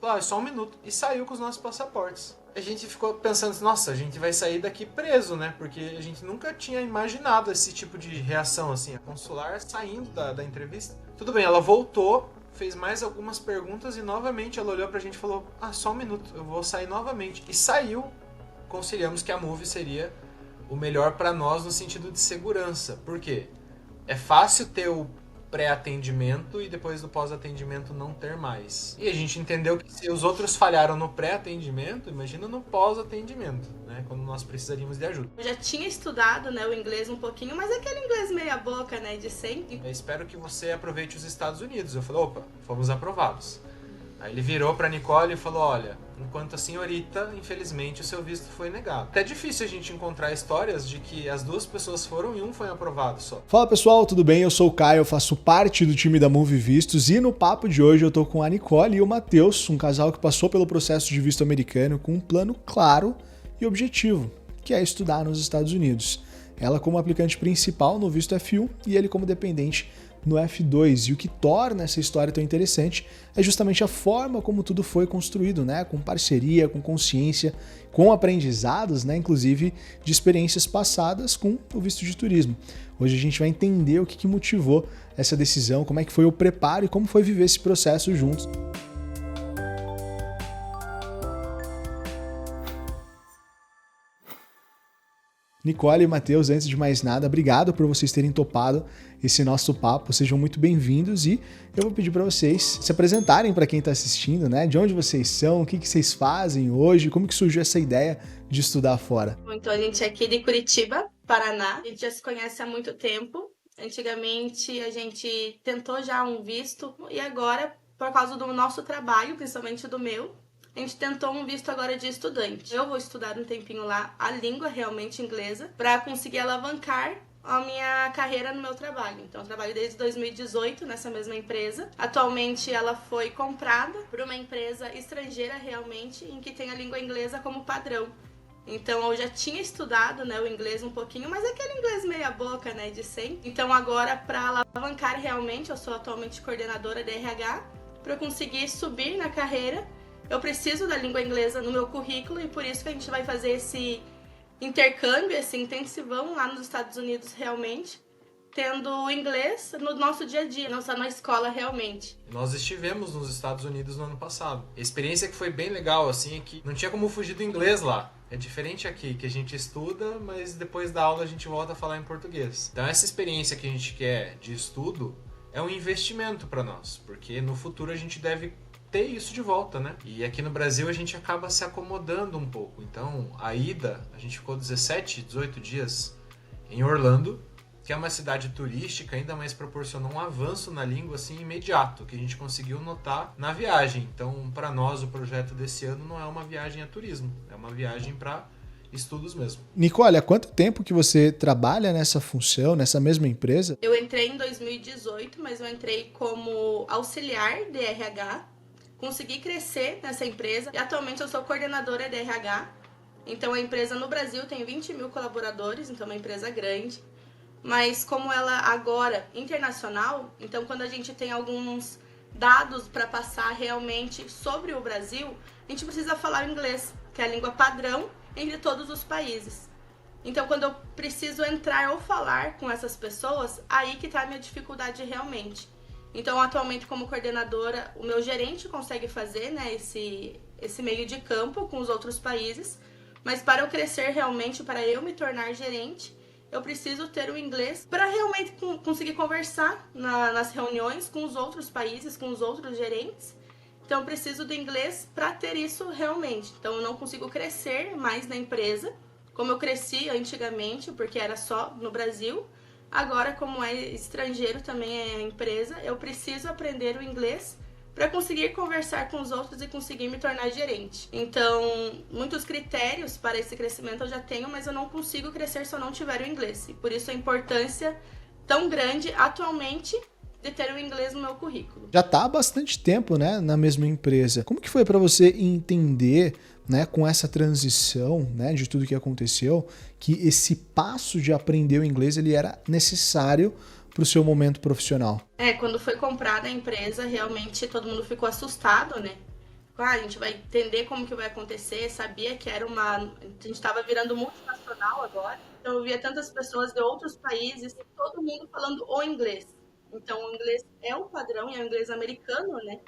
Falou, é só um minuto. E saiu com os nossos passaportes. A gente ficou pensando, nossa, a gente vai sair daqui preso, né? Porque a gente nunca tinha imaginado esse tipo de reação, assim. A consular saindo da entrevista. Tudo bem, ela voltou, fez mais algumas perguntas e novamente ela olhou pra gente e falou, só um minuto, eu vou sair novamente. E saiu. Conciliamos que a Moove seria o melhor pra nós no sentido de segurança. Por quê? É fácil ter o pré-atendimento e depois do pós-atendimento não ter mais. E a gente entendeu que se os outros falharam no pré-atendimento, imagina no pós-atendimento, né? Quando nós precisaríamos de ajuda. Eu já tinha estudado, né, o inglês um pouquinho, mas é aquele inglês meia boca, né, de sempre. Eu espero que você aproveite os Estados Unidos. Eu falei, opa, fomos aprovados. Aí ele virou pra Nicole e falou, olha, enquanto a senhorita, infelizmente o seu visto foi negado. Até é difícil a gente encontrar histórias de que as duas pessoas foram e um foi aprovado só. Fala pessoal, tudo bem? Eu sou o Caio, eu faço parte do time da Moove Vistos e no papo de hoje eu tô com a Nicole e o Matheus, um casal que passou pelo processo de visto americano com um plano claro e objetivo, que é estudar nos Estados Unidos. Ela como aplicante principal no visto F1 e ele como dependente no F2. E o que torna essa história tão interessante é justamente a forma como tudo foi construído, né? Com parceria, com consciência, com aprendizados, né? Inclusive de experiências passadas com o visto de turismo. Hoje a gente vai entender o que motivou essa decisão, como é que foi o preparo e como foi viver esse processo juntos. Nicole e Matheus, antes de mais nada, obrigado por vocês terem topado esse nosso papo. Sejam muito bem-vindos e eu vou pedir para vocês se apresentarem para quem está assistindo, né? De onde vocês são, o que vocês fazem hoje, como que surgiu essa ideia de estudar fora? Então, a gente é aqui de Curitiba, Paraná. A gente já se conhece há muito tempo. Antigamente, a gente tentou já um visto e agora, por causa do nosso trabalho, principalmente do meu, a gente tentou um visto agora de estudante. Eu vou estudar um tempinho lá a língua realmente inglesa para conseguir alavancar a minha carreira no meu trabalho. Então, eu trabalho desde 2018 nessa mesma empresa. Atualmente, ela foi comprada por uma empresa estrangeira realmente, em que tem a língua inglesa como padrão. Então, eu já tinha estudado, né, o inglês um pouquinho, mas é aquele inglês meia boca, né, de sempre. Então, agora, para alavancar realmente, eu sou atualmente coordenadora de RH, para eu conseguir subir na carreira, eu preciso da língua inglesa no meu currículo e por isso que a gente vai fazer esse intercâmbio, esse intensivão lá nos Estados Unidos realmente, tendo o inglês no nosso dia a dia, não só na escola realmente. Nós estivemos nos Estados Unidos no ano passado. A experiência que foi bem legal, assim, é que não tinha como fugir do inglês lá. É diferente aqui, que a gente estuda, mas depois da aula a gente volta a falar em português. Então essa experiência que a gente quer de estudo é um investimento para nós, porque no futuro a gente deve ter isso de volta, né? E aqui no Brasil a gente acaba se acomodando um pouco. Então, a ida, a gente ficou 17, 18 dias em Orlando, que é uma cidade turística, ainda mais proporcionou um avanço na língua assim imediato, que a gente conseguiu notar na viagem. Então, para nós, o projeto desse ano não é uma viagem a turismo, é uma viagem para estudos mesmo. Nicole, há quanto tempo que você trabalha nessa função, nessa mesma empresa? Eu entrei em 2018, mas eu entrei como auxiliar de RH. Consegui crescer nessa empresa e atualmente eu sou coordenadora de RH. Então a empresa no Brasil tem 20 mil colaboradores, então é uma empresa grande. Mas como ela agora é internacional, então quando a gente tem alguns dados para passar realmente sobre o Brasil, a gente precisa falar inglês, que é a língua padrão entre todos os países. Então quando eu preciso entrar ou falar com essas pessoas, aí que está a minha dificuldade realmente. Então, atualmente, como coordenadora, o meu gerente consegue fazer, né, esse meio de campo com os outros países, mas para eu crescer realmente, para eu me tornar gerente, eu preciso ter o inglês para realmente conseguir conversar nas reuniões com os outros países, com os outros gerentes. Então, eu preciso do inglês para ter isso realmente. Então, eu não consigo crescer mais na empresa, como eu cresci antigamente, porque era só no Brasil. Agora, como é estrangeiro também é a empresa, eu preciso aprender o inglês para conseguir conversar com os outros e conseguir me tornar gerente. Então, muitos critérios para esse crescimento eu já tenho, mas eu não consigo crescer se eu não tiver o inglês. E por isso a importância tão grande atualmente de ter o inglês no meu currículo. Já está há bastante tempo, né, na mesma empresa. Como que foi para você entender, né, com essa transição, né, de tudo que aconteceu, que esse passo de aprender o inglês ele era necessário para o seu momento profissional? Quando foi comprada a empresa, realmente todo mundo ficou assustado, né? a gente vai entender como que vai acontecer, sabia que a gente estava virando multinacional agora, então eu via tantas pessoas de outros países, todo mundo falando o inglês. Então o inglês é o padrão, e é o inglês americano, né?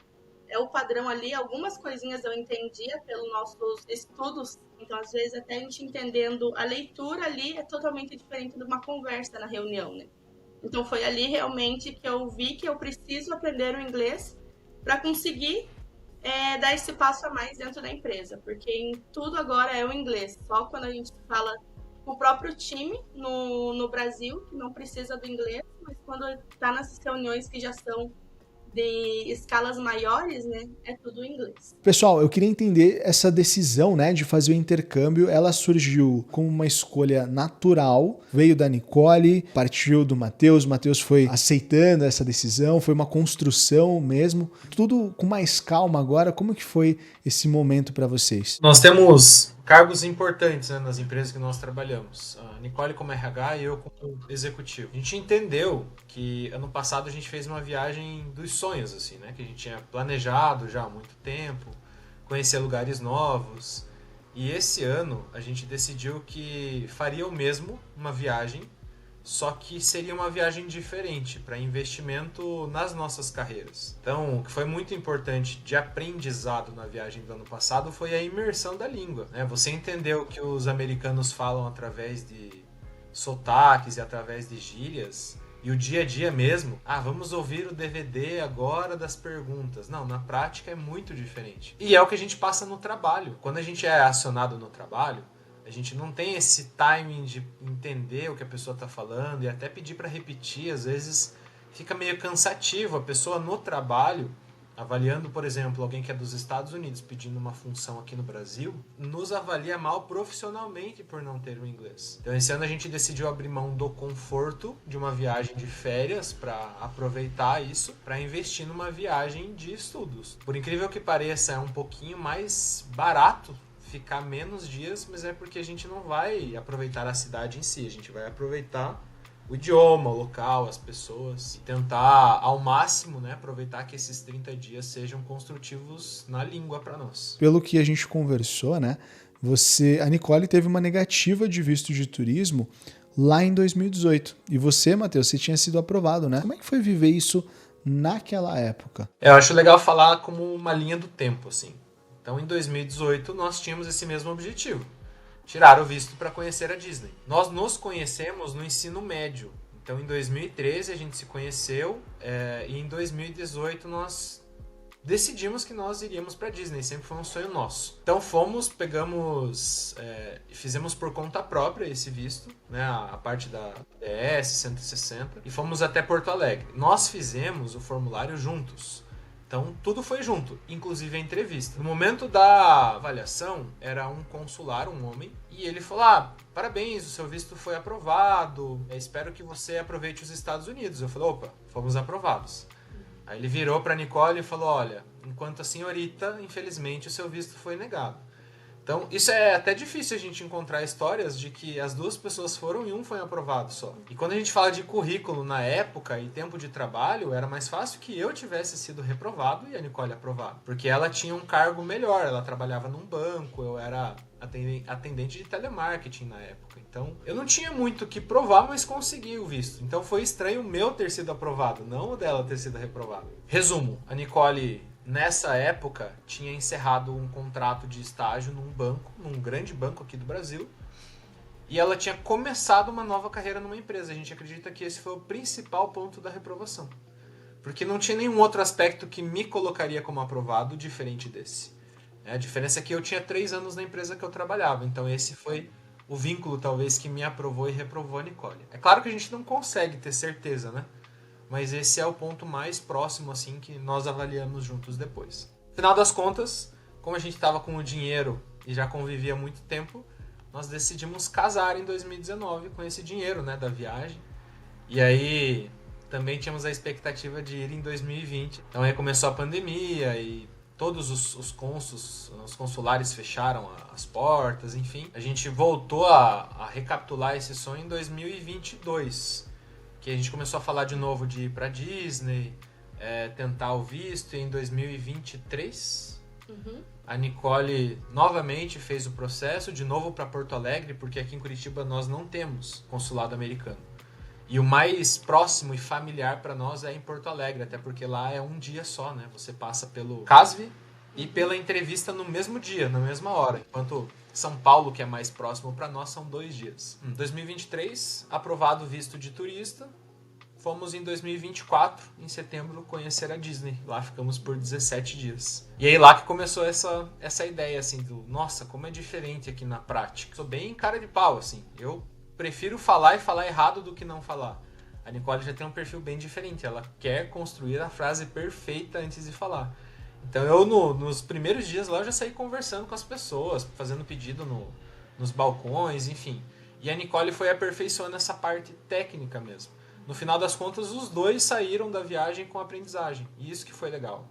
É o padrão ali, algumas coisinhas eu entendia pelos nossos estudos, então às vezes até a gente entendendo a leitura ali é totalmente diferente de uma conversa na reunião, né? Então foi ali realmente que eu vi que eu preciso aprender o inglês para conseguir dar esse passo a mais dentro da empresa, porque em tudo agora é o inglês. Só quando a gente fala com o próprio time no Brasil, que não precisa do inglês, mas quando está nessas reuniões que já são de escalas maiores, né, é tudo em inglês. Pessoal, eu queria entender essa decisão, né, de fazer o intercâmbio. Ela surgiu como uma escolha natural, veio da Nicole, partiu do Matheus, o Matheus foi aceitando essa decisão, foi uma construção mesmo. Tudo com mais calma agora. Como que foi esse momento para vocês? Nós temos cargos importantes, né, nas empresas que nós trabalhamos. A Nicole como RH e eu como executivo. A gente entendeu que ano passado a gente fez uma viagem dos sonhos, assim, né? Que a gente tinha planejado já há muito tempo, conhecer lugares novos. E esse ano a gente decidiu que faria o mesmo, uma viagem, só que seria uma viagem diferente, para investimento nas nossas carreiras. Então, o que foi muito importante de aprendizado na viagem do ano passado foi a imersão da língua, né? Você entendeu que os americanos falam através de sotaques e através de gírias, e o dia a dia mesmo, vamos ouvir o DVD agora das perguntas. Não, na prática é muito diferente. E é o que a gente passa no trabalho. Quando a gente é acionado no trabalho, a gente não tem esse timing de entender o que a pessoa está falando e até pedir para repetir. Às vezes fica meio cansativo a pessoa no trabalho, avaliando, por exemplo, alguém que é dos Estados Unidos pedindo uma função aqui no Brasil, nos avalia mal profissionalmente por não ter o inglês. Então esse ano a gente decidiu abrir mão do conforto de uma viagem de férias para aproveitar isso, para investir numa viagem de estudos. Por incrível que pareça, é um pouquinho mais barato ficar menos dias, mas é porque a gente não vai aproveitar a cidade em si, a gente vai aproveitar o idioma, o local, as pessoas, e tentar ao máximo, né, aproveitar que esses 30 dias sejam construtivos na língua para nós. Pelo que a gente conversou, né, a Nicole teve uma negativa de visto de turismo lá em 2018. E você, Matheus, você tinha sido aprovado, né? Como é que foi viver isso naquela época? Eu acho legal falar como uma linha do tempo, assim. Então, em 2018, nós tínhamos esse mesmo objetivo. Tirar o visto para conhecer a Disney. Nós nos conhecemos no ensino médio. Então, em 2013, a gente se conheceu e em 2018 nós decidimos que nós iríamos para a Disney. Sempre foi um sonho nosso. Então, fizemos por conta própria esse visto, né, a parte da DS 160, e fomos até Porto Alegre. Nós fizemos o formulário juntos. Então, tudo foi junto, inclusive a entrevista. No momento da avaliação, era um consular, um homem, e ele falou, parabéns, o seu visto foi aprovado, espero que você aproveite os Estados Unidos. Eu falei, opa, fomos aprovados. Aí ele virou para a Nicole e falou, olha, enquanto a senhorita, infelizmente, o seu visto foi negado. Então, isso é até difícil a gente encontrar histórias de que as duas pessoas foram e um foi aprovado só. E quando a gente fala de currículo na época e tempo de trabalho, era mais fácil que eu tivesse sido reprovado e a Nicole aprovada. Porque ela tinha um cargo melhor, ela trabalhava num banco, eu era atendente de telemarketing na época. Então, eu não tinha muito o que provar, mas consegui o visto. Então, foi estranho o meu ter sido aprovado, não o dela ter sido reprovado. Resumo, a Nicole, nessa época, tinha encerrado um contrato de estágio num banco, num grande banco aqui do Brasil, e ela tinha começado uma nova carreira numa empresa. A gente acredita que esse foi o principal ponto da reprovação. Porque não tinha nenhum outro aspecto que me colocaria como aprovado diferente desse. A diferença é que eu tinha 3 anos na empresa que eu trabalhava, então esse foi o vínculo, talvez, que me aprovou e reprovou a Nicole. É claro que a gente não consegue ter certeza, né? Mas esse é o ponto mais próximo, assim, que nós avaliamos juntos depois. Final das contas, como a gente estava com o dinheiro e já convivia há muito tempo, nós decidimos casar em 2019 com esse dinheiro, né, da viagem. E aí também tínhamos a expectativa de ir em 2020. Então aí começou a pandemia e todos os consulares fecharam as portas, enfim. A gente voltou a recapitular esse sonho em 2022. Que a gente começou a falar de novo de ir para Disney, tentar o visto, e em 2023 A Nicole novamente fez o processo, de novo para Porto Alegre, porque aqui em Curitiba nós não temos consulado americano. E o mais próximo e familiar para nós é em Porto Alegre, até porque lá é um dia só, né? Você passa pelo CASV e pela entrevista no mesmo dia, na mesma hora. Enquanto São Paulo, que é mais próximo para nós, são 2 dias. Em 2023, aprovado o visto de turista. Fomos em 2024, em setembro, conhecer a Disney. Lá ficamos por 17 dias. E aí lá que começou essa ideia, assim, do nossa, como é diferente aqui na prática. Sou bem cara de pau, assim. Eu prefiro falar e falar errado do que não falar. A Nicole já tem um perfil bem diferente. Ela quer construir a frase perfeita antes de falar. Então eu, nos primeiros dias lá, eu já saí conversando com as pessoas, fazendo pedido nos balcões, enfim. E a Nicole foi aperfeiçoando essa parte técnica mesmo. No final das contas, os dois saíram da viagem com aprendizagem. E isso que foi legal.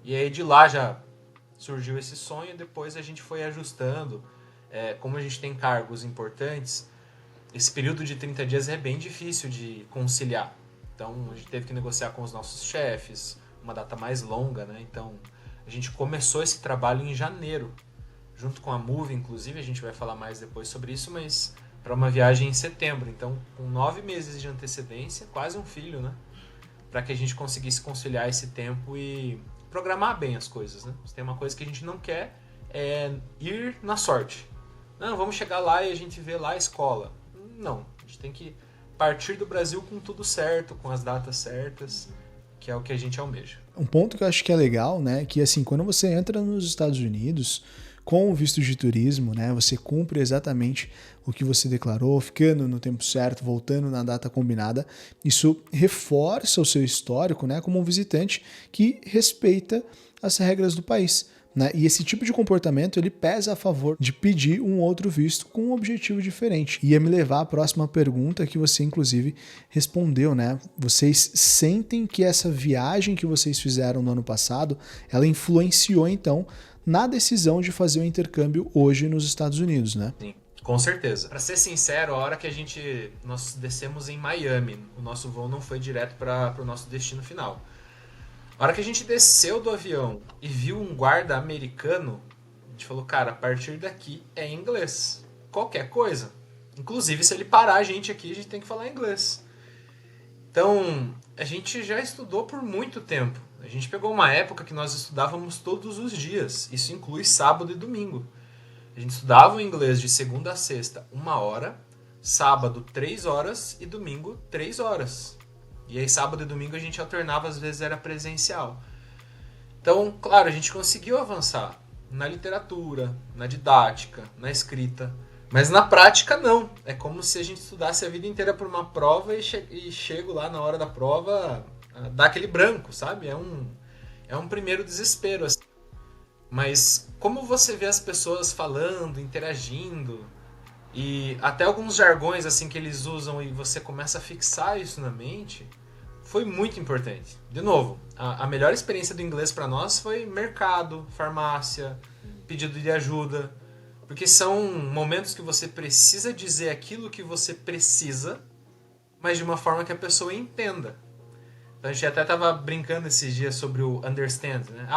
E aí de lá já surgiu esse sonho e depois a gente foi ajustando. Como a gente tem cargos importantes, esse período de 30 dias é bem difícil de conciliar. Então a gente teve que negociar com os nossos chefes, uma data mais longa, né? Então a gente começou esse trabalho em janeiro, junto com a Move, inclusive, a gente vai falar mais depois sobre isso, mas para uma viagem em setembro. Então, com 9 meses de antecedência, quase um filho, né? Para que a gente conseguisse conciliar esse tempo e programar bem as coisas, né? Se tem uma coisa que a gente não quer é ir na sorte. Não, vamos chegar lá e a gente vê lá a escola. Não, a gente tem que partir do Brasil com tudo certo, com as datas certas, que é o que a gente almeja. Um ponto que eu acho que é legal, né, que assim, quando você entra nos Estados Unidos com o visto de turismo, né, você cumpre exatamente o que você declarou, ficando no tempo certo, voltando na data combinada. Isso reforça o seu histórico, né, como um visitante que respeita as regras do país. Né? E esse tipo de comportamento ele pesa a favor de pedir um outro visto com um objetivo diferente. Ia me levar à próxima pergunta que você inclusive respondeu, né? Vocês sentem que essa viagem que vocês fizeram no ano passado, ela influenciou então na decisão de fazer o intercâmbio hoje nos Estados Unidos, né? Sim, com certeza. Para ser sincero, a hora que nós descemos em Miami, o nosso voo não foi direto para o nosso destino final. A hora que a gente desceu do avião e viu um guarda americano, a gente falou, cara, a partir daqui é inglês. Qualquer coisa. Inclusive, se ele parar a gente aqui, a gente tem que falar inglês. Então, a gente já estudou por muito tempo. A gente pegou uma época que nós estudávamos todos os dias. Isso inclui sábado e domingo. A gente estudava o inglês de segunda a sexta, 1 hora, sábado 3 horas e domingo 3 horas. E aí sábado e domingo a gente alternava, às vezes era presencial. Então, claro, a gente conseguiu avançar na literatura, na didática, na escrita. Mas na prática não. É como se a gente estudasse a vida inteira por uma prova e chego lá na hora da prova, dá aquele branco, sabe? É um primeiro desespero. Assim. Mas como você vê as pessoas falando, interagindo, e até alguns jargões assim que eles usam e você começa a fixar isso na mente, foi muito importante. De novo, a melhor experiência do inglês para nós foi mercado, farmácia, pedido de ajuda, porque são momentos que você precisa dizer aquilo que você precisa, mas de uma forma que a pessoa entenda. Então a gente até estava brincando esses dias sobre o understand, né?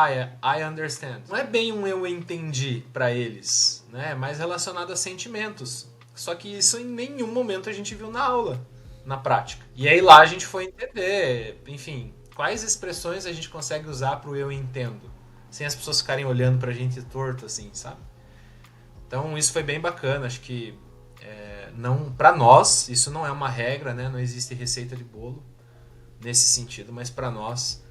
I understand. Não é bem um eu entendi para eles, né? É mais relacionado a sentimentos. Só que isso em nenhum momento a gente viu na aula, na prática. E aí lá a gente foi entender, enfim, quais expressões a gente consegue usar para o eu entendo, sem as pessoas ficarem olhando pra gente torto, assim, sabe? Então isso foi bem bacana, acho que não, para nós, isso não é uma regra, né? Não existe receita de bolo nesse sentido, mas para nós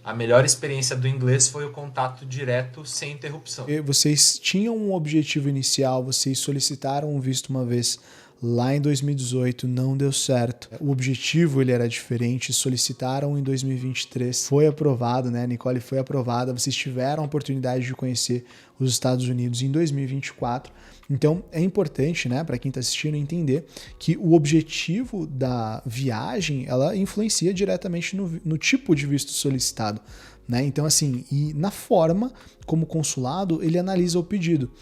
a melhor experiência do inglês foi o contato direto sem interrupção. Vocês tinham um objetivo inicial, vocês solicitaram um visto uma vez lá em 2018, não deu certo. O objetivo ele era diferente, solicitaram em 2023, foi aprovado, né? A Nicole foi aprovada, vocês tiveram a oportunidade de conhecer os Estados Unidos em 2024. Então é importante, né, para quem está assistindo entender que o objetivo da viagem ela influencia diretamente no tipo de visto solicitado. Né? Então assim, e na forma como o consulado ele analisa o pedido.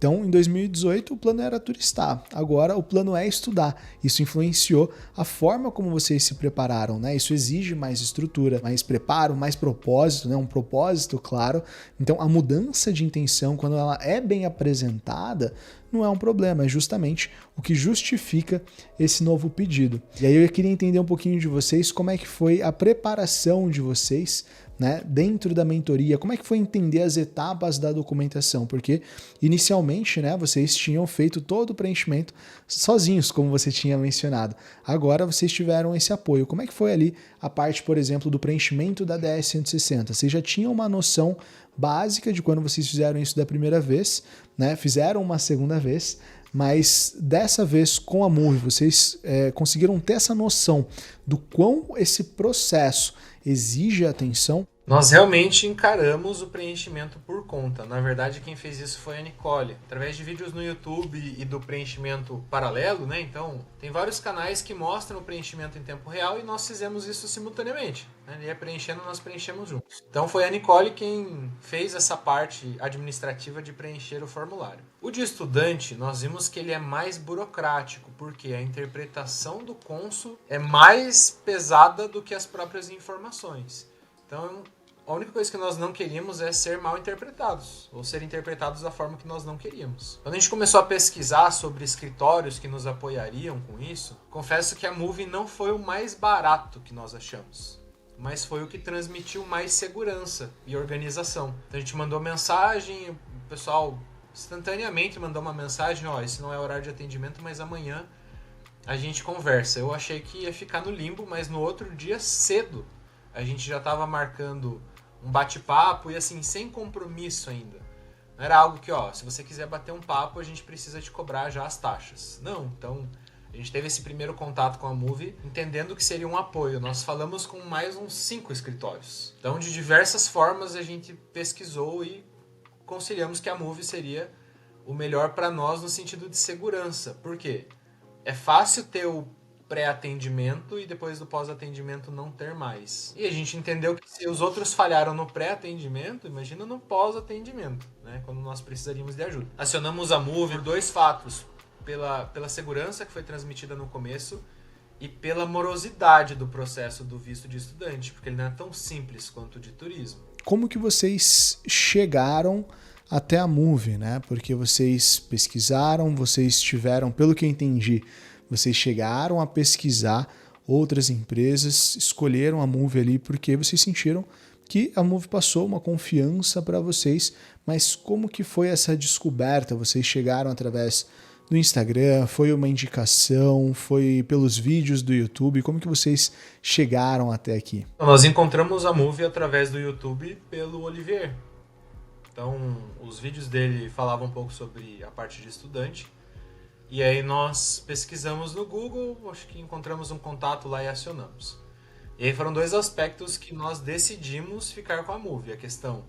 Então, em 2018, o plano era turistar. Agora, o plano é estudar. Isso influenciou a forma como vocês se prepararam, né? Isso exige mais estrutura, mais preparo, mais propósito, né? Um propósito claro. Então, a mudança de intenção, quando ela é bem apresentada, não é um problema, é justamente o que justifica esse novo pedido. E aí eu queria entender um pouquinho de vocês, como é que foi a preparação de vocês, né, dentro da mentoria, como é que foi entender as etapas da documentação, porque inicialmente, né, vocês tinham feito todo o preenchimento sozinhos, como você tinha mencionado. Agora vocês tiveram esse apoio. Como é que foi ali a parte, por exemplo, do preenchimento da DS 160? Vocês já tinham uma noção básica de quando vocês fizeram isso da primeira vez, né? Fizeram uma segunda vez, mas dessa vez com a Move, vocês conseguiram ter essa noção do quão esse processo exige atenção? Nós realmente encaramos o preenchimento por conta. Na verdade, quem fez isso foi a Nicole. Através de vídeos no YouTube e do preenchimento paralelo, né? Então, tem vários canais que mostram o preenchimento em tempo real e nós fizemos isso simultaneamente. Ele ia preenchendo, nós preenchemos juntos. Então, foi a Nicole quem fez essa parte administrativa de preencher o formulário. O de estudante, nós vimos que ele é mais burocrático, porque a interpretação do cônsul é mais pesada do que as próprias informações. Então, a única coisa que nós não queríamos é ser mal interpretados, ou ser interpretados da forma que nós não queríamos. Quando a gente começou a pesquisar sobre escritórios que nos apoiariam com isso, confesso que a Move não foi o mais barato que nós achamos, mas foi o que transmitiu mais segurança e organização. Então a gente mandou mensagem, o pessoal instantaneamente mandou uma mensagem, esse não é horário de atendimento, mas amanhã a gente conversa. Eu achei que ia ficar no limbo, mas no outro dia cedo, a gente já estava marcando um bate-papo e assim, sem compromisso ainda. Não era algo que, se você quiser bater um papo, a gente precisa te cobrar já as taxas. Não, então a gente teve esse primeiro contato com a Move, entendendo que seria um apoio. Nós falamos com mais uns 5 escritórios. Então, de diversas formas, a gente pesquisou e conciliamos que a Move seria o melhor para nós no sentido de segurança. Por quê? É fácil ter o pré-atendimento e depois do pós-atendimento não ter mais. E a gente entendeu que se os outros falharam no pré-atendimento, imagina no pós-atendimento, né, quando nós precisaríamos de ajuda. Acionamos a Move por 2 fatos. Pela segurança que foi transmitida no começo e pela morosidade do processo do visto de estudante, porque ele não é tão simples quanto o de turismo. Como que vocês chegaram até a Move, né? Porque vocês pesquisaram, vocês tiveram, pelo que eu entendi, vocês chegaram a pesquisar outras empresas, escolheram a Move ali porque vocês sentiram que a Move passou uma confiança para vocês, mas como que foi essa descoberta? Vocês chegaram através do Instagram, foi uma indicação, foi pelos vídeos do YouTube, como que vocês chegaram até aqui? Nós encontramos a Move através do YouTube pelo Olivier. Então, os vídeos dele falavam um pouco sobre a parte de estudante. E aí nós pesquisamos no Google, acho que encontramos um contato lá e acionamos. E aí foram 2 aspectos que nós decidimos ficar com a Move. A questão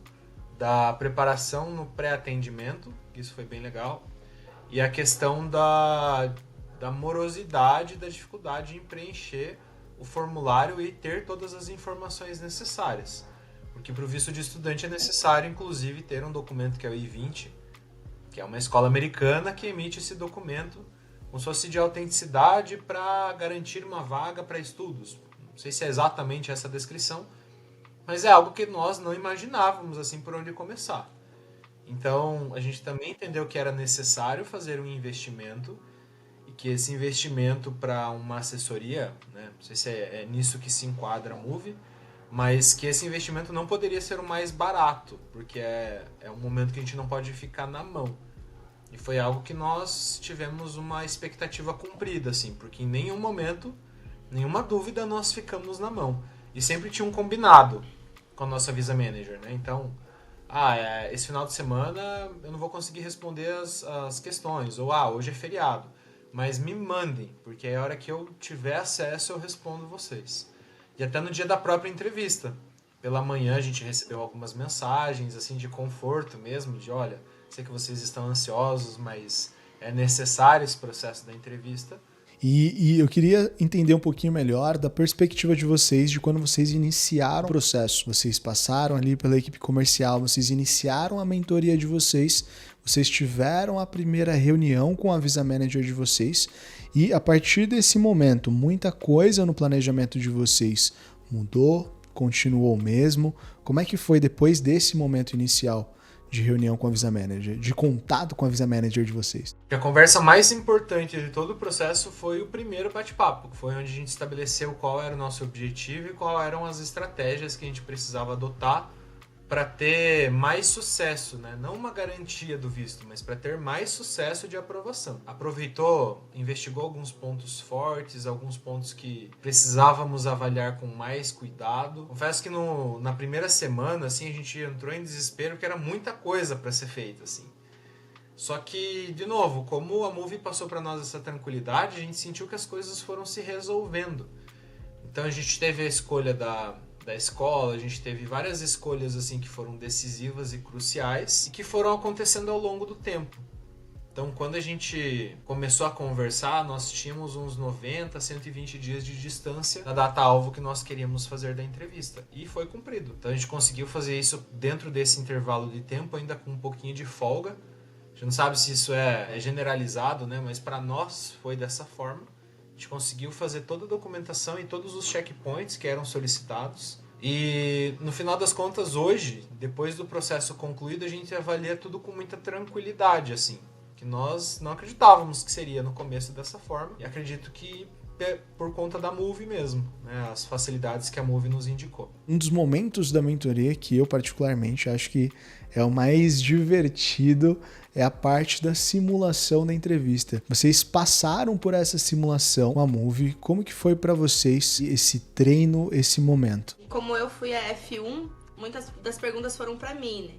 da preparação no pré-atendimento, isso foi bem legal. E a questão da morosidade, da dificuldade em preencher o formulário e ter todas as informações necessárias. Porque para o visto de estudante é necessário, inclusive, ter um documento que é o I-20, que é uma escola americana que emite esse documento como se fosse de autenticidade para garantir uma vaga para estudos. Não sei se é exatamente essa descrição, mas é algo que nós não imaginávamos assim por onde começar. Então, a gente também entendeu que era necessário fazer um investimento e que esse investimento para uma assessoria, né, não sei se é nisso que se enquadra a Move, mas que esse investimento não poderia ser o mais barato, porque é um momento que a gente não pode ficar na mão. E foi algo que nós tivemos uma expectativa cumprida, assim, porque em nenhum momento, nenhuma dúvida, nós ficamos na mão. E sempre tinha um combinado com a nossa Visa Manager, né? Então, esse final de semana eu não vou conseguir responder as questões, ou hoje é feriado, mas me mandem, porque a hora que eu tiver acesso eu respondo vocês. E até no dia da própria entrevista, pela manhã a gente recebeu algumas mensagens assim de conforto mesmo, de sei que vocês estão ansiosos, mas é necessário esse processo da entrevista. E eu queria entender um pouquinho melhor da perspectiva de vocês, de quando vocês iniciaram o processo. Vocês passaram ali pela equipe comercial, vocês iniciaram a mentoria de vocês, vocês tiveram a primeira reunião com a Visa Manager de vocês e a partir desse momento, muita coisa no planejamento de vocês mudou, continuou o mesmo. Como é que foi depois desse momento inicial de reunião com a Visa Manager, de contato com a Visa Manager de vocês? A conversa mais importante de todo o processo foi o primeiro bate-papo, que foi onde a gente estabeleceu qual era o nosso objetivo e quais eram as estratégias que a gente precisava adotar para ter mais sucesso, né? Não uma garantia do visto, mas para ter mais sucesso de aprovação. Aproveitou, investigou alguns pontos fortes, alguns pontos que precisávamos avaliar com mais cuidado. Confesso que na primeira semana assim, a gente entrou em desespero porque era muita coisa para ser feita. Assim. Só que, de novo, como a Move passou para nós essa tranquilidade, a gente sentiu que as coisas foram se resolvendo. Então a gente teve a escolha da escola, a gente teve várias escolhas assim que foram decisivas e cruciais e que foram acontecendo ao longo do tempo. Então, quando a gente começou a conversar, nós tínhamos uns 90, 120 dias de distância da data-alvo que nós queríamos fazer da entrevista. E foi cumprido. Então, a gente conseguiu fazer isso dentro desse intervalo de tempo, ainda com um pouquinho de folga. A gente não sabe se isso é generalizado, né? Mas para nós foi dessa forma. A gente conseguiu fazer toda a documentação e todos os checkpoints que eram solicitados. E no final das contas, hoje, depois do processo concluído, a gente avalia tudo com muita tranquilidade, assim. Que nós não acreditávamos que seria no começo dessa forma. E acredito que por conta da Move mesmo, né? As facilidades que a Move nos indicou. Um dos momentos da mentoria que eu particularmente acho que é o mais divertido é a parte da simulação da entrevista. Vocês passaram por essa simulação com a Move, como que foi para vocês esse treino, esse momento? Como eu fui a F1, muitas das perguntas foram para mim, né?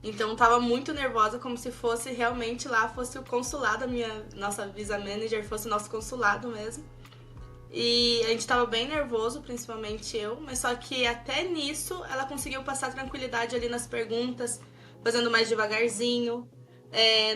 Então tava muito nervosa, como se fosse realmente lá, fosse o consulado, nossa Visa Manager fosse o nosso consulado mesmo. E a gente tava bem nervoso, principalmente eu, mas só que até nisso ela conseguiu passar tranquilidade ali nas perguntas, fazendo mais devagarzinho.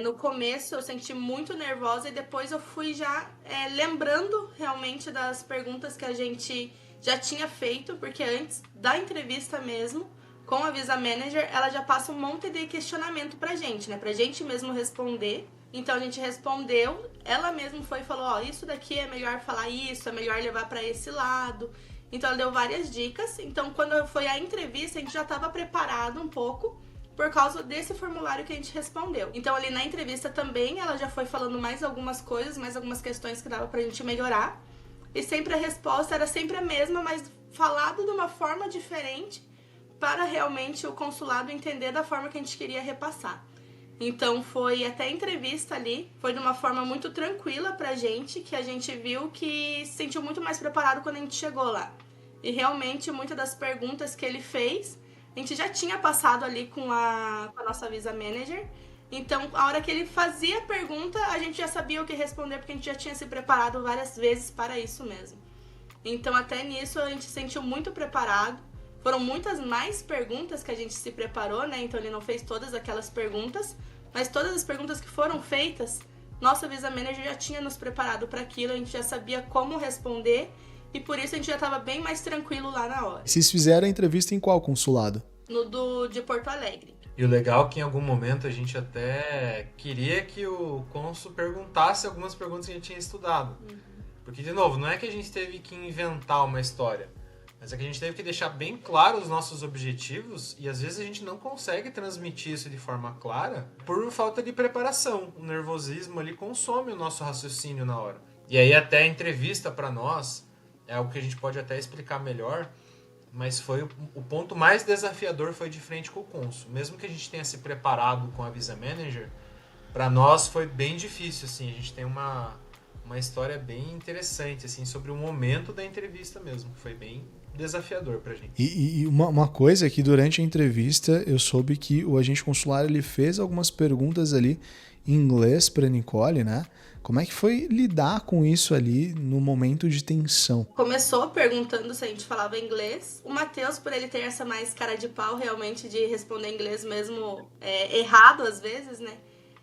No começo eu senti muito nervosa e depois eu fui já lembrando realmente das perguntas que a gente já tinha feito, porque antes da entrevista mesmo, com a Visa Manager, ela já passa um monte de questionamento pra gente, né? Pra gente mesmo responder. Então a gente respondeu, ela mesma foi e falou, ó, isso daqui é melhor falar isso, é melhor levar pra esse lado. Então ela deu várias dicas. Então quando foi a entrevista, a gente já estava preparado um pouco por causa desse formulário que a gente respondeu. Então ali na entrevista também, ela já foi falando mais algumas coisas, mais algumas questões que dava pra gente melhorar. E sempre a resposta era sempre a mesma, mas falado de uma forma diferente para realmente o consulado entender da forma que a gente queria repassar. Então foi até a entrevista ali, foi de uma forma muito tranquila pra gente, que a gente viu que se sentiu muito mais preparado quando a gente chegou lá. E realmente muitas das perguntas que ele fez, a gente já tinha passado ali com a nossa Visa Manager. Então a hora que ele fazia a pergunta, a gente já sabia o que responder, porque a gente já tinha se preparado várias vezes para isso mesmo. Então até nisso a gente se sentiu muito preparado. Foram muitas mais perguntas que a gente se preparou, né? Então ele não fez todas aquelas perguntas, mas todas as perguntas que foram feitas, nossa Visa Manager já tinha nos preparado para aquilo, a gente já sabia como responder e por isso a gente já estava bem mais tranquilo lá na hora. Vocês fizeram a entrevista em qual consulado? No de Porto Alegre. E o legal é que em algum momento a gente até queria que o cônsul perguntasse algumas perguntas que a gente tinha estudado. Porque, de novo, não é que a gente teve que inventar uma história, mas é que a gente teve que deixar bem claro os nossos objetivos e às vezes a gente não consegue transmitir isso de forma clara por falta de preparação. O nervosismo ali consome o nosso raciocínio na hora. E aí até a entrevista para nós é algo que a gente pode até explicar melhor, mas foi o ponto mais desafiador foi de frente com o cônsul. Mesmo que a gente tenha se preparado com a Visa Manager, para nós foi bem difícil. Assim, a gente tem uma história bem interessante assim, sobre o momento da entrevista mesmo, que foi bem desafiador pra gente. E uma coisa é que durante a entrevista eu soube que o agente consular ele fez algumas perguntas ali em inglês pra Nicole, né? Como é que foi lidar com isso ali no momento de tensão? Começou perguntando se a gente falava inglês. O Matheus, por ele ter essa mais cara de pau realmente de responder inglês mesmo errado às vezes, né?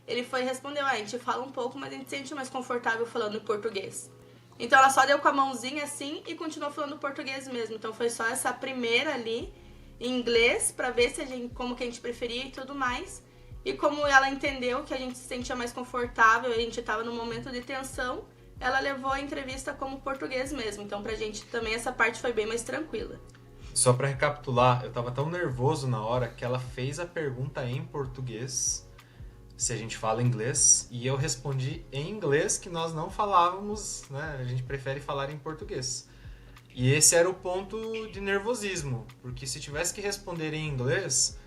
Ele foi e respondeu, a gente fala um pouco, mas a gente se sente mais confortável falando em português. Então ela só deu com a mãozinha assim e continuou falando português mesmo. Então foi só essa primeira ali em inglês pra ver se como que a gente preferia e tudo mais. E como ela entendeu que a gente se sentia mais confortável, a gente tava num momento de tensão, ela levou a entrevista como português mesmo. Então pra gente também essa parte foi bem mais tranquila. Só pra recapitular, eu tava tão nervoso na hora que ela fez a pergunta em português, se a gente fala inglês, e eu respondi em inglês que nós não falávamos, né? A gente prefere falar em português. E esse era o ponto de nervosismo, porque se tivesse que responder em inglês,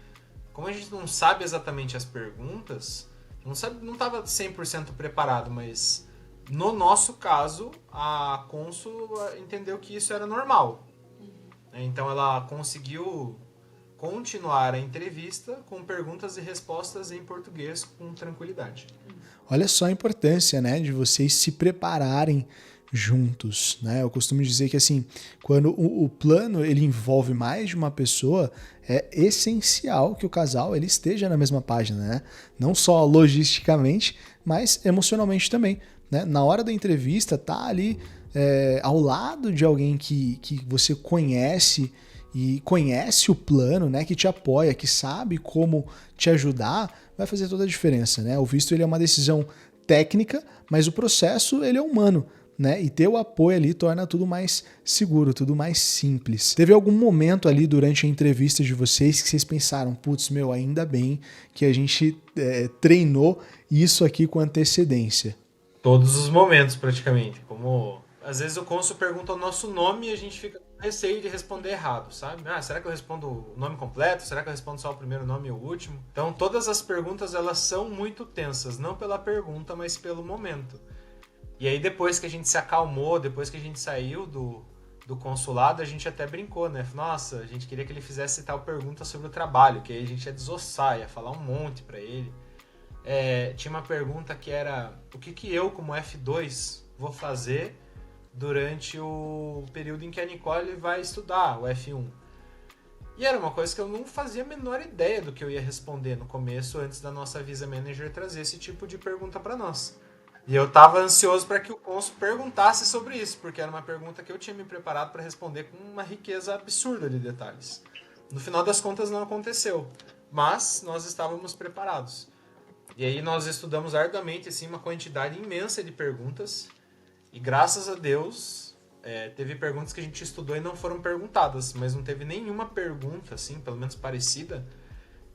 como a gente não sabe exatamente as perguntas, não estava 100% preparado, mas no nosso caso, a cônsul entendeu que isso era normal. Então ela conseguiu continuar a entrevista com perguntas e respostas em português com tranquilidade. Olha só a importância, né, de vocês se prepararem juntos, né? Eu costumo dizer que assim, quando o plano ele envolve mais de uma pessoa, é essencial que o casal ele esteja na mesma página, né? Não só logisticamente, mas emocionalmente também, né? Na hora da entrevista, tá ali ao lado de alguém que você conhece e conhece o plano, né? Que te apoia, que sabe como te ajudar, vai fazer toda a diferença, né? O visto ele é uma decisão técnica, mas o processo ele é humano. Né? E ter o apoio ali torna tudo mais seguro, tudo mais simples. Teve algum momento ali durante a entrevista de vocês que vocês pensaram, putz, meu, ainda bem que a gente treinou isso aqui com antecedência? Todos os momentos, praticamente. Como às vezes o cônsul pergunta o nosso nome e a gente fica com receio de responder errado, sabe? Será que eu respondo o nome completo? Será que eu respondo só o primeiro nome e o último? Então todas as perguntas elas são muito tensas, não pela pergunta, mas pelo momento. E aí depois que a gente se acalmou, depois que a gente saiu do consulado, a gente até brincou, né? Nossa, a gente queria que ele fizesse tal pergunta sobre o trabalho, que aí a gente ia desossar, ia falar um monte pra ele. Tinha uma pergunta que era, o que eu, como F2, vou fazer durante o período em que a Nicole vai estudar, o F1? E era uma coisa que eu não fazia a menor ideia do que eu ia responder no começo, antes da nossa Visa Manager trazer esse tipo de pergunta pra nós. E eu tava ansioso para que o cônsul perguntasse sobre isso, porque era uma pergunta que eu tinha me preparado para responder com uma riqueza absurda de detalhes. No final das contas não aconteceu, mas nós estávamos preparados. E aí nós estudamos arduamente assim, uma quantidade imensa de perguntas, e graças a Deus teve perguntas que a gente estudou e não foram perguntadas, mas não teve nenhuma pergunta, assim, pelo menos parecida,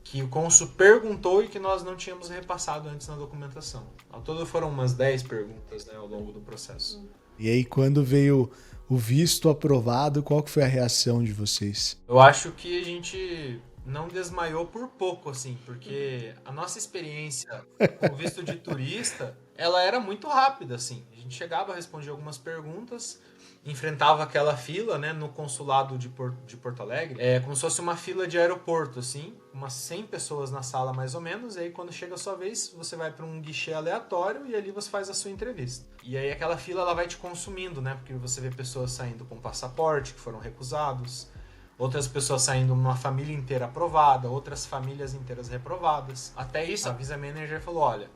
que o cônsul perguntou e que nós não tínhamos repassado antes na documentação. Ao todo foram umas 10 perguntas, né, ao longo do processo. E aí quando veio o visto aprovado, qual que foi a reação de vocês? Eu acho que a gente não desmaiou por pouco, assim, porque a nossa experiência com visto de turista, ela era muito rápida, assim. A gente chegava, respondia algumas perguntas, enfrentava aquela fila, né, no consulado de Porto Alegre, como se fosse uma fila de aeroporto, assim, umas 100 pessoas na sala mais ou menos, e aí quando chega a sua vez, você vai para um guichê aleatório e ali você faz a sua entrevista. E aí aquela fila ela vai te consumindo, né, porque você vê pessoas saindo com passaporte, que foram recusados, outras pessoas saindo uma família inteira aprovada, outras famílias inteiras reprovadas. Até isso, a Visa Manager falou, olha,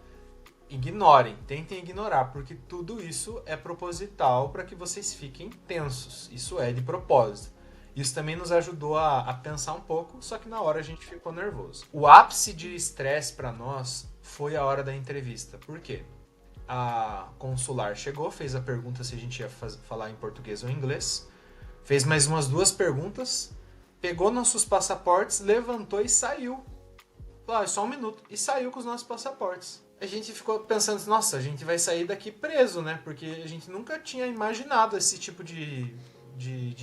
ignorem, tentem ignorar, porque tudo isso é proposital para que vocês fiquem tensos. Isso é de propósito. Isso também nos ajudou a pensar um pouco, só que na hora a gente ficou nervoso. O ápice de estresse para nós foi a hora da entrevista. Por quê? A consular chegou, fez a pergunta se a gente ia falar em português ou inglês, fez mais umas 2 perguntas, pegou nossos passaportes, levantou e saiu. Falou, só um minuto. E saiu com os nossos passaportes. A gente ficou pensando, nossa, a gente vai sair daqui preso, né? Porque a gente nunca tinha imaginado esse tipo de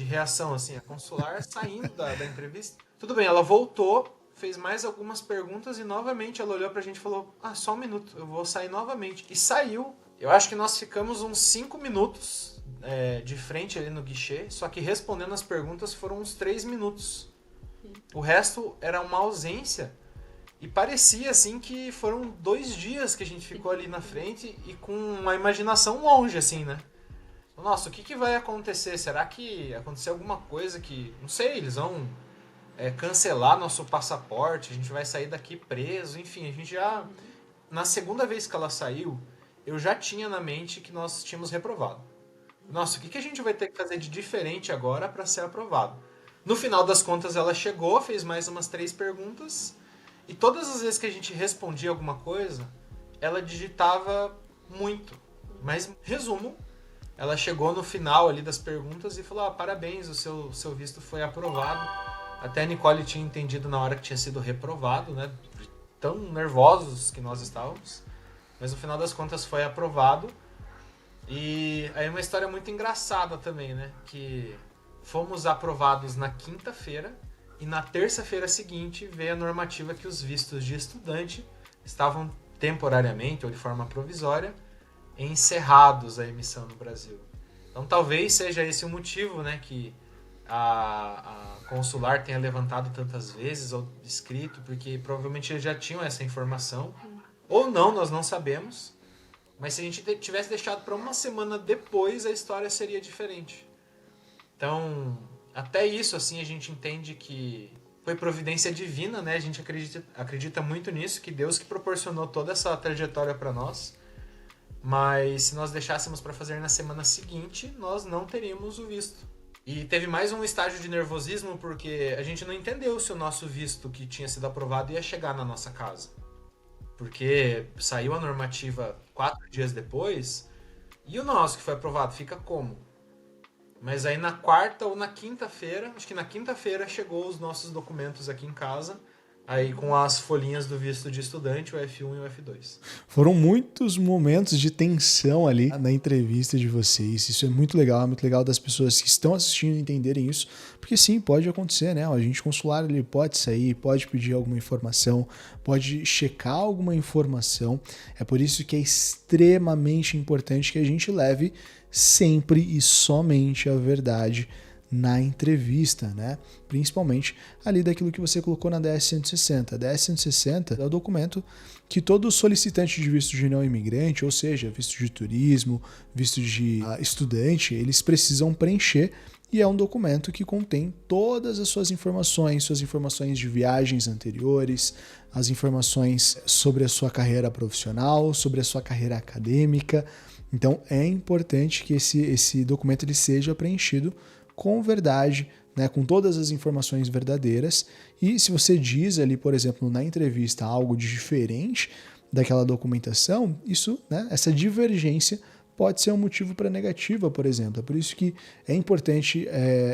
reação, assim, a consular saindo da entrevista. Tudo bem, ela voltou, fez mais algumas perguntas e novamente ela olhou pra gente e falou, só um minuto, eu vou sair novamente. E saiu. Eu acho que nós ficamos uns 5 minutos de frente ali no guichê, só que respondendo as perguntas foram uns 3 minutos. O resto era uma ausência. E parecia assim que foram 2 dias que a gente ficou ali na frente e com uma imaginação longe, assim, né? Nossa, o que vai acontecer? Será que aconteceu alguma coisa que... Não sei, eles vão cancelar nosso passaporte, a gente vai sair daqui preso, enfim, a gente já... Na segunda vez que ela saiu, eu já tinha na mente que nós tínhamos reprovado. nossa, o que a gente vai ter que fazer de diferente agora para ser aprovado? No final das contas, ela chegou, fez mais umas 3 perguntas, e todas as vezes que a gente respondia alguma coisa, ela digitava muito. Mas, resumo, ela chegou no final ali das perguntas e falou, parabéns, o seu visto foi aprovado. Até a Nicole tinha entendido na hora que tinha sido reprovado, né? Tão nervosos que nós estávamos. Mas no final das contas foi aprovado. E aí uma história muito engraçada também, né? Que fomos aprovados na quinta-feira e na terça-feira seguinte veio a normativa que os vistos de estudante estavam temporariamente ou de forma provisória encerrados a emissão no Brasil. Então talvez seja esse o motivo, né, que a consular tenha levantado tantas vezes ou escrito, porque provavelmente eles já tinham essa informação. Ou não, nós não sabemos. Mas se a gente tivesse deixado para uma semana depois, a história seria diferente. Então, até isso, assim, a gente entende que foi providência divina, né? A gente acredita muito nisso, que Deus que proporcionou toda essa trajetória para nós. Mas se nós deixássemos para fazer na semana seguinte, nós não teríamos o visto. E teve mais um estágio de nervosismo, porque a gente não entendeu se o nosso visto que tinha sido aprovado ia chegar na nossa casa. Porque saiu a normativa 4 dias depois, e o nosso que foi aprovado fica como? Mas aí na quarta ou na quinta-feira, acho que na quinta-feira chegou os nossos documentos aqui em casa, aí com as folhinhas do visto de estudante, o F1 e o F2. Foram muitos momentos de tensão ali na entrevista de vocês. Isso é muito legal das pessoas que estão assistindo entenderem isso, porque sim, pode acontecer, né? O agente consular ele pode sair, pode pedir alguma informação, pode checar alguma informação. É por isso que é extremamente importante que a gente leve sempre e somente a verdade na entrevista, né? Principalmente ali daquilo que você colocou na DS-160. A DS-160 é o documento que todo solicitante de visto de não imigrante, ou seja, visto de turismo, visto de estudante, eles precisam preencher, e é um documento que contém todas as suas informações de viagens anteriores, as informações sobre a sua carreira profissional, sobre a sua carreira acadêmica. Então é importante que esse documento ele seja preenchido com verdade, né, com todas as informações verdadeiras. E se você diz ali, por exemplo, na entrevista algo de diferente daquela documentação, isso, né, essa divergência pode ser um motivo para negativa, por exemplo. É por isso que é importante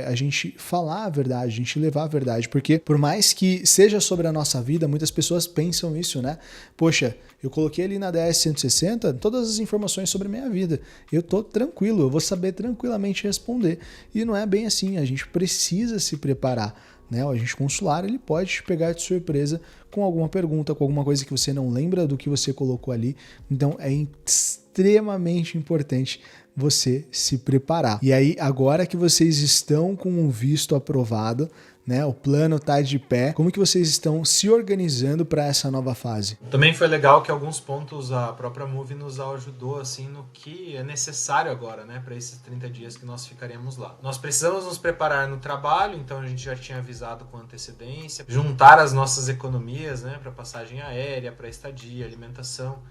a gente falar a verdade, a gente levar a verdade, porque por mais que seja sobre a nossa vida, muitas pessoas pensam isso, né? Poxa, eu coloquei ali na DS-160 todas as informações sobre a minha vida. Eu tô tranquilo, eu vou saber tranquilamente responder. E não é bem assim, a gente precisa se preparar, né? O agente consular ele pode te pegar de surpresa com alguma pergunta, com alguma coisa que você não lembra do que você colocou ali. Então é extremamente importante você se preparar. E aí, agora que vocês estão com o visto aprovado, né, o plano está de pé, como que vocês estão se organizando para essa nova fase? Também foi legal que alguns pontos a própria Move nos ajudou assim no que é necessário agora, né, para esses 30 dias que nós ficaremos lá. Nós precisamos nos preparar no trabalho, então a gente já tinha avisado com antecedência, juntar as nossas economias, né, para passagem aérea, para estadia, alimentação.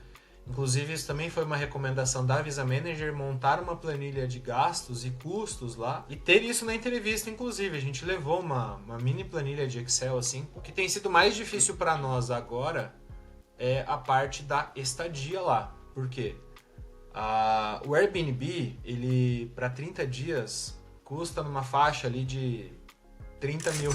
Inclusive, isso também foi uma recomendação da Visa Manager, montar uma planilha de gastos e custos lá e ter isso na entrevista, inclusive. A gente levou uma mini planilha de Excel, assim. O que tem sido mais difícil para nós agora é a parte da estadia lá. Por quê? O Airbnb, ele, para 30 dias, custa numa faixa ali de R$30 mil.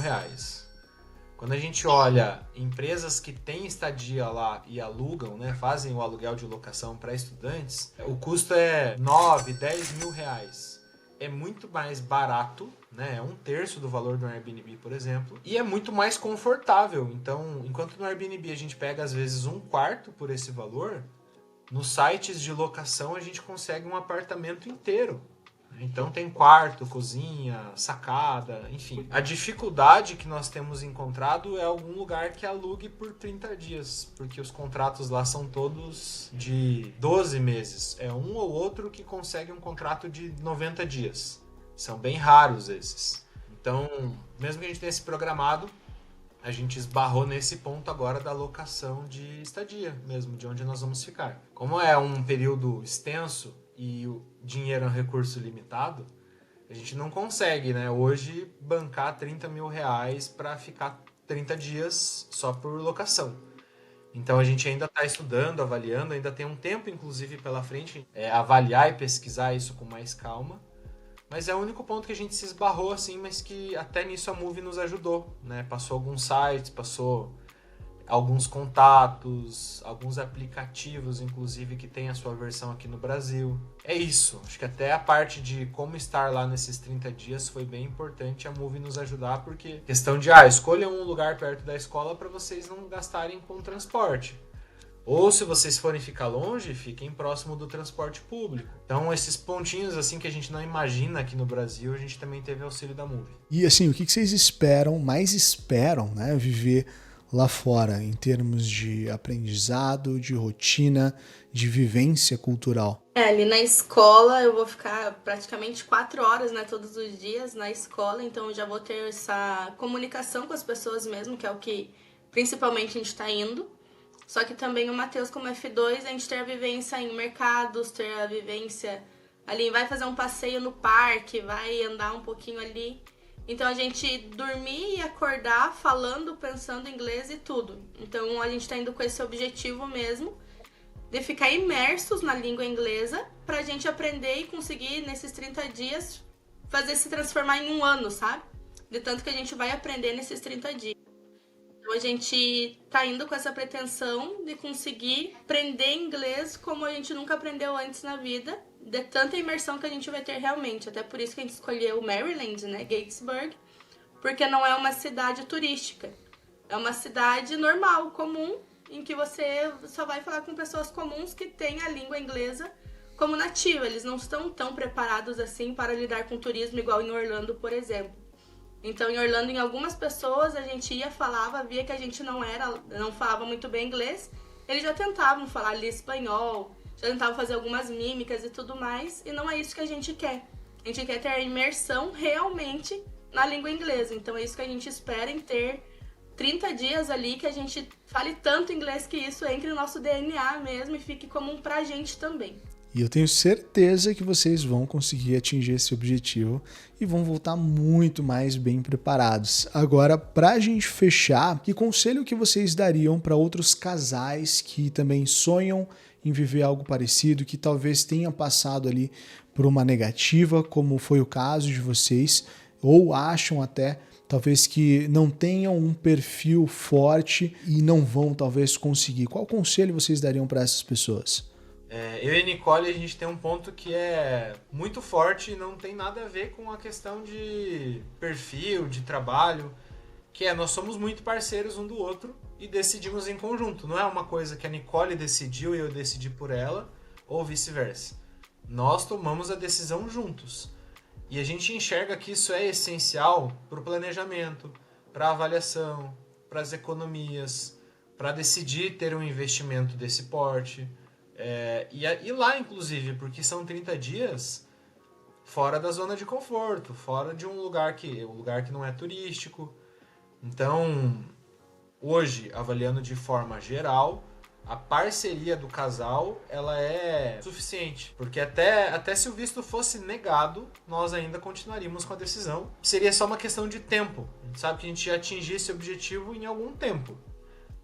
Quando a gente olha empresas que têm estadia lá e alugam, né, fazem o aluguel de locação para estudantes, o custo é 9, 10 mil reais. É muito mais barato, né, é 1/3 do valor do Airbnb, por exemplo, e é muito mais confortável. Então, enquanto no Airbnb a gente pega às vezes 1/4 por esse valor, nos sites de locação a gente consegue um apartamento inteiro. Então tem quarto, cozinha, sacada, enfim. A dificuldade que nós temos encontrado é algum lugar que alugue por 30 dias, porque os contratos lá são todos de 12 meses. É um ou outro que consegue um contrato de 90 dias. São bem raros esses. Então, mesmo que a gente tenha se programado, a gente esbarrou nesse ponto agora da locação de estadia mesmo, de onde nós vamos ficar. Como é um período extenso, e o dinheiro é um recurso limitado, a gente não consegue, né, hoje bancar 30 mil reais para ficar 30 dias só por locação. Então a gente ainda está estudando, avaliando, ainda tem um tempo, inclusive, pela frente, avaliar e pesquisar isso com mais calma. Mas é o único ponto que a gente se esbarrou, assim, mas que até nisso a Move nos ajudou, né? Passou alguns sites, passou alguns contatos, alguns aplicativos, inclusive, que tem a sua versão aqui no Brasil. É isso. Acho que até a parte de como estar lá nesses 30 dias foi bem importante a Move nos ajudar, porque questão de, escolham um lugar perto da escola para vocês não gastarem com transporte. Ou se vocês forem ficar longe, fiquem próximo do transporte público. Então, esses pontinhos assim que a gente não imagina aqui no Brasil, a gente também teve auxílio da Move. E assim, o que vocês mais esperam, né, viver lá fora, em termos de aprendizado, de rotina, de vivência cultural? Ali na escola eu vou ficar praticamente 4 horas, né, todos os dias na escola, então eu já vou ter essa comunicação com as pessoas mesmo, que é o que principalmente a gente está indo. Só que também o Matheus, como F2, a gente ter a vivência em mercados, ter a vivência ali, vai fazer um passeio no parque, vai andar um pouquinho ali. Então a gente dormir e acordar falando, pensando inglês e tudo. Então a gente tá indo com esse objetivo mesmo, de ficar imersos na língua inglesa, pra gente aprender e conseguir, nesses 30 dias, fazer se transformar em um ano, sabe? De tanto que a gente vai aprender nesses 30 dias. Então a gente tá indo com essa pretensão de conseguir aprender inglês como a gente nunca aprendeu antes na vida, de tanta imersão que a gente vai ter realmente. Até por isso que a gente escolheu Maryland, né, Gatesburg, porque não é uma cidade turística. É uma cidade normal, comum, em que você só vai falar com pessoas comuns que têm a língua inglesa como nativa. Eles não estão tão preparados assim para lidar com turismo igual em Orlando, por exemplo. Então, em Orlando, em algumas pessoas, a gente falava, via que a gente não falava muito bem inglês, eles já tentavam falar ali espanhol, já tentavam fazer algumas mímicas e tudo mais, e não é isso que a gente quer. A gente quer ter a imersão realmente na língua inglesa. Então, é isso que a gente espera em ter 30 dias ali, que a gente fale tanto inglês que isso entre no nosso DNA mesmo e fique comum pra gente também. E eu tenho certeza que vocês vão conseguir atingir esse objetivo e vão voltar muito mais bem preparados. Agora, para a gente fechar, que conselho que vocês dariam para outros casais que também sonham em viver algo parecido, que talvez tenham passado ali por uma negativa, como foi o caso de vocês, ou acham até talvez que não tenham um perfil forte e não vão talvez conseguir? Qual conselho vocês dariam para essas pessoas? Eu e a Nicole, a gente tem um ponto que é muito forte e não tem nada a ver com a questão de perfil, de trabalho, que nós somos muito parceiros um do outro e decidimos em conjunto. Não é uma coisa que a Nicole decidiu e eu decidi por ela, ou vice-versa. Nós tomamos a decisão juntos. E a gente enxerga que isso é essencial para o planejamento, para a avaliação, para as economias, para decidir ter um investimento desse porte. E lá, inclusive, porque são 30 dias fora da zona de conforto, fora de um lugar que não é turístico. Então, hoje, avaliando de forma geral, a parceria do casal ela é suficiente, porque até se o visto fosse negado, nós ainda continuaríamos com a decisão. Seria só uma questão de tempo. A gente sabe que a gente ia atingir esse objetivo em algum tempo,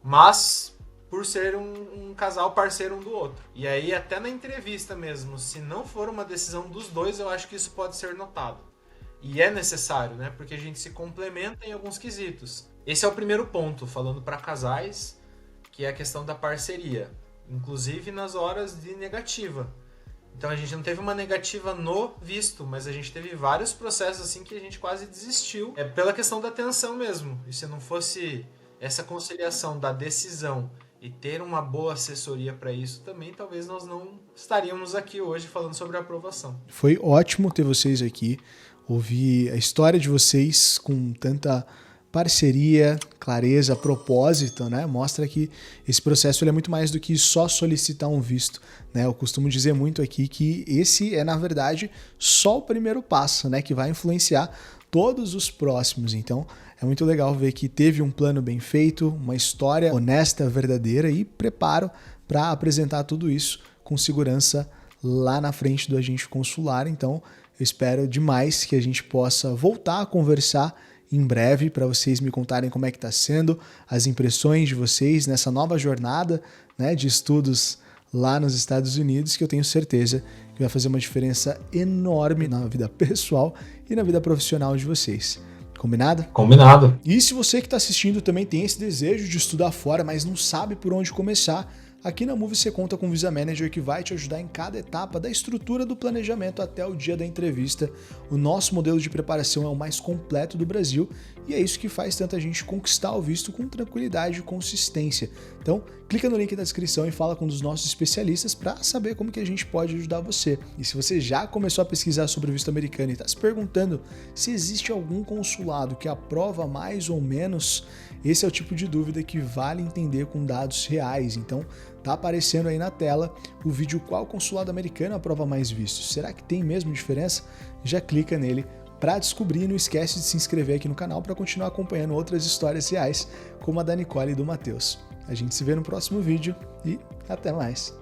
mas por ser um casal parceiro um do outro. E aí, até na entrevista mesmo, se não for uma decisão dos dois, eu acho que isso pode ser notado. E é necessário, né? Porque a gente se complementa em alguns quesitos. Esse é o primeiro ponto, falando para casais, que é a questão da parceria. Inclusive nas horas de negativa. Então a gente não teve uma negativa no visto, mas a gente teve vários processos assim que a gente quase desistiu. É pela questão da atenção mesmo. E se não fosse essa conciliação da decisão e ter uma boa assessoria para isso também, talvez nós não estaríamos aqui hoje falando sobre a aprovação. Foi ótimo ter vocês aqui, ouvir a história de vocês com tanta parceria, clareza, propósito, né? Mostra que esse processo ele é muito mais do que só solicitar um visto, né? Eu costumo dizer muito aqui que esse é, na verdade, só o primeiro passo, né? Que vai influenciar todos os próximos. Então, é muito legal ver que teve um plano bem feito, uma história honesta, verdadeira e preparo para apresentar tudo isso com segurança lá na frente do agente consular. Então, eu espero demais que a gente possa voltar a conversar em breve para vocês me contarem como é que está sendo as impressões de vocês nessa nova jornada, né, de estudos lá nos Estados Unidos, que eu tenho certeza que vai fazer uma diferença enorme na vida pessoal e na vida profissional de vocês. Combinado? Combinado. E se você que está assistindo também tem esse desejo de estudar fora, mas não sabe por onde começar, aqui na Move você conta com o Visa Manager, que vai te ajudar em cada etapa da estrutura do planejamento até o dia da entrevista. O nosso modelo de preparação é o mais completo do Brasil e é isso que faz tanta gente conquistar o visto com tranquilidade e consistência. Então, clica no link da descrição e fala com um dos nossos especialistas para saber como que a gente pode ajudar você. E se você já começou a pesquisar sobre o visto americano e está se perguntando se existe algum consulado que aprova mais ou menos, esse é o tipo de dúvida que vale entender com dados reais. Então, tá aparecendo aí na tela o vídeo qual consulado americano aprova mais vistos. Será que tem mesmo diferença? Já clica nele para descobrir e não esquece de se inscrever aqui no canal para continuar acompanhando outras histórias reais como a da Nicole e do Matheus. A gente se vê no próximo vídeo e até mais!